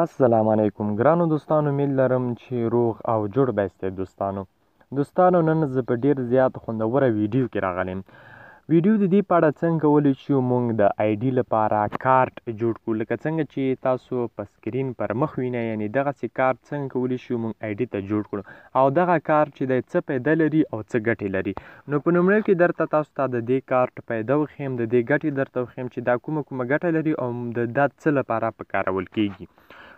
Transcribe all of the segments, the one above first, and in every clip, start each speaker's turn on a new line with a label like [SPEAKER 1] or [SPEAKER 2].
[SPEAKER 1] السلام علیکم ګرانو دوستانو، امید لرم چې روغ او جوړ به یاستئ دوستانو نن زه په ډیر زیات خوندوره ویډیو کې راغلم. ویډیو د دې په اړه څنګه کولی شو موږ د آی ډي لپاره کارت جوړ کړو، لکه څنګه چې تاسو په سکرین پر مخ وینئ، یعنې دغسې کارت څنګه کولی شو موږ آی ډي ته جوړ کړو او دغه کارت چې دی څه فایده لري او څه ګټې لري. نو په لومړي کې درته تاسو ته د دې کارت فایده وښیم، د دې ګټې درته وښیم چې دا کومه ګټه لري او دا څه لپاره په کارول کیږي.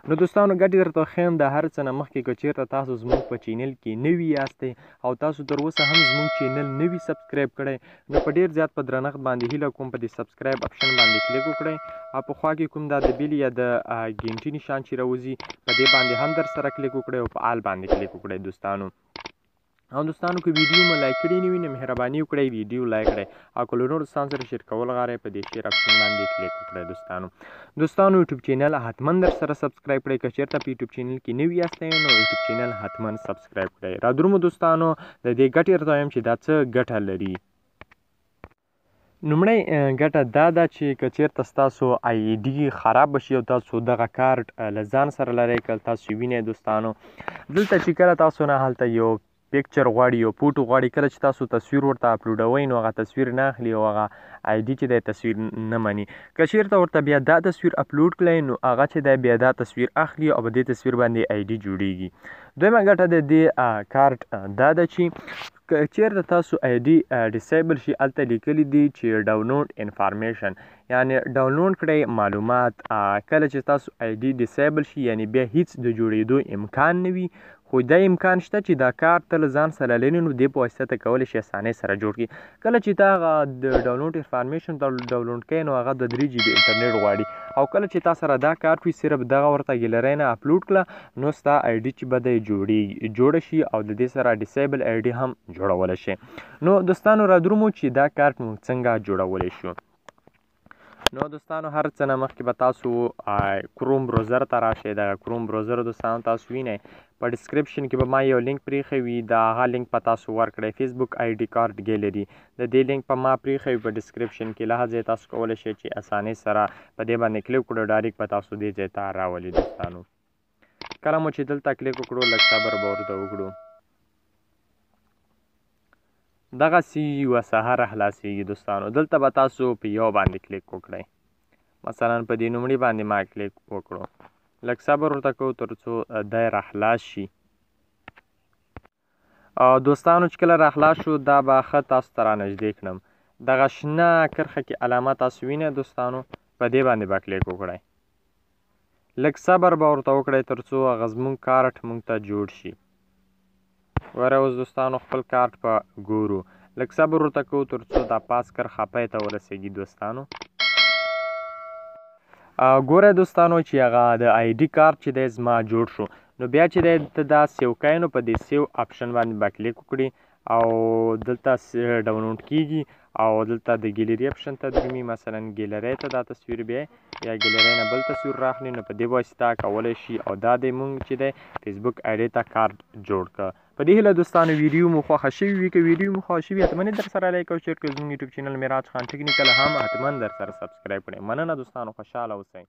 [SPEAKER 1] نو دوستانو ګټې درته وښیم. د هر څه نه مخکې که چېرته تاسو زموږ په چینل کې نوي یاستئ او تاسو تر اوسه هم زموږ چینل نه وي سبسکرایب کړی، نو په ډېر زیات په درنښت باندې هیله کوم په دې سبسکرایب اپشن باندې کلیک وکړئ او په خوا کې کوم دا د بیل یا د ګینټي نشان چې راوځي په دې باندې هم در سره کلیک وکړئ او په آل باندې کلیک وکړئ دوستانو. او دوستانو که ویډیو مو لایک کړی نه وي نو مهرباني وکړئ ویډیو لایک کړئ او که له نورو دوستانو سره شیر کول غواړئ په دې شیر اپشن باندې کلیک وکړئ دوستانو یوټیوب چینل حتما در سره سبسکرایب کړئ. که چېرته په یوټیوب چینل کې نوي یاستئ نو یوټیوب چینل حتما سبسکرایب کړئ. را درومو دوستانو د دې ګټې درته وایم چې دا څه ګټه لري. لومړی ګټه دا ده چې که چېرته ستاسو آی ډي خراب شي او تاسو دغه کارت له ځان سره لرئ، که تاسو وینئ دوستانو دلته چې کله تاسو نه هلته یو پکچر غواړي، یو فوټو غواړي، کله چې تاسو تصویر ورته اپلوډوئ نو هغه تصویر نه اخلي او هغه آی ډي چې دی تصویر نه مني. که چېرته ورته بیا دا تصویر اپلوډ کړئ نو هغه چې دی بیا دا تصویر اخلي او په دې تصویر باندې آی ډي جوړیږي. دویمه ګټه د دې کارت دا ده چې که چېرته تاسو آی ډي ډسیبل شي، هلته لیکلي دي چې ډاونلوډ انفارمیشن، یعنې ډاونلوډ کړئ معلومات. کله چې تاسو آی ډي ډسیبل شي یعنې بیا هیڅ د جوړېدو امکان نه وي، خو دا امکان شته چې دا کارت ته له ځان سره لري نو دې په واسطه ته کولی شي اسانۍ سره جوړ کړي. کله چې تا هغه د ډاونلوډ انفارمیشن ډاونلوډ کوئ نو هغه د 3 جی بي انټرنیټ غواړي او کله چې تا سره دا کارت وي صرف دغه ورته ګیلرۍ نه اپلوډ کړه نو ستا آی ډي چې به دی جوړه شي او د دې سره ډسیبل آی ډي هم جوړولی شي. نو دوستانو را درومو چې دا کارت موږ څنګه جوړولی شو. نو دوستانو هر څه نه مخکې به تاسو کروم بروزر ته راشئ. دغه کروم بروزر دوستانو تاسو وینئ په ډسکرپشن کې به ما یو لینک پرېښی وي، د هغه لینک په تاسو ورکړئ. فیسبوک آی ډي کارت ګیلري د دې لینک په ما پرېښی وي په ډسکرپشن کې، له هغه ځای تاسو کولی شئ چې اسانۍ سره په دې باندې کلیک وکړو، ډایرکټ به تاسو دې ځای ته راولي. دوستانو کله مو چې دلته کلیک وکړو لږ صبر به ورته وکړو. دغسې یوه سهاره خلاصېږي دوستانو. دلته به تاسو په یو باندې کلیک وکړئ، مثلا په دې نومړي باندې ما کلیک وکړو. لږ صبر ورته کوو تر څو دی راخلاص شي. دوستانو چې کله راخلاص شو دا به ښه تاسو ته رانږدې کړم. دغه شنه کرښه کې علامه تاسو وینئ دوستانو، په دې باندې به کلیک وکړئ. لږ صبر به ورته وکړئ تر څو هغه زموږ کارت موږ ته جوړ شي. ګوره اوس دوستانو خپل کارت په ګورو. لږ صبر ورته کوو تر څو دا پاس کرښه پای ته ورسېږي دوستانو. ګوره دوستانو چې هغه د آی ډي کارت چې دی زما جوړ شو، نو بیا چې دی ته دا سیو کوئ نو په دې سیو اپشن باندې به کلیک وکړي او دلته ډاونلوډ کیږي او دلته د ګیلري اپشن ته درومي. مثلا ګیلرۍ ته دا تصویر بیا یا ګیلرۍ نه بل تصویر راخلي نو په دې واسطه کولی شي او دا دی موږ چې دی فیسبوک آی ډي ته کارت جوړ کړه. په دې هیله دوستانو ویډیو مو خوښه شوې وي. که ویډیو مو خوښه شوي حتما در سره لایک او شیر کړئ. زموږ یوټیوب چینل معراج خان ټیکنیکل هم حتما در سره سبسکرایب کړئ. مننه دوستانو، خوشحاله اوسئ.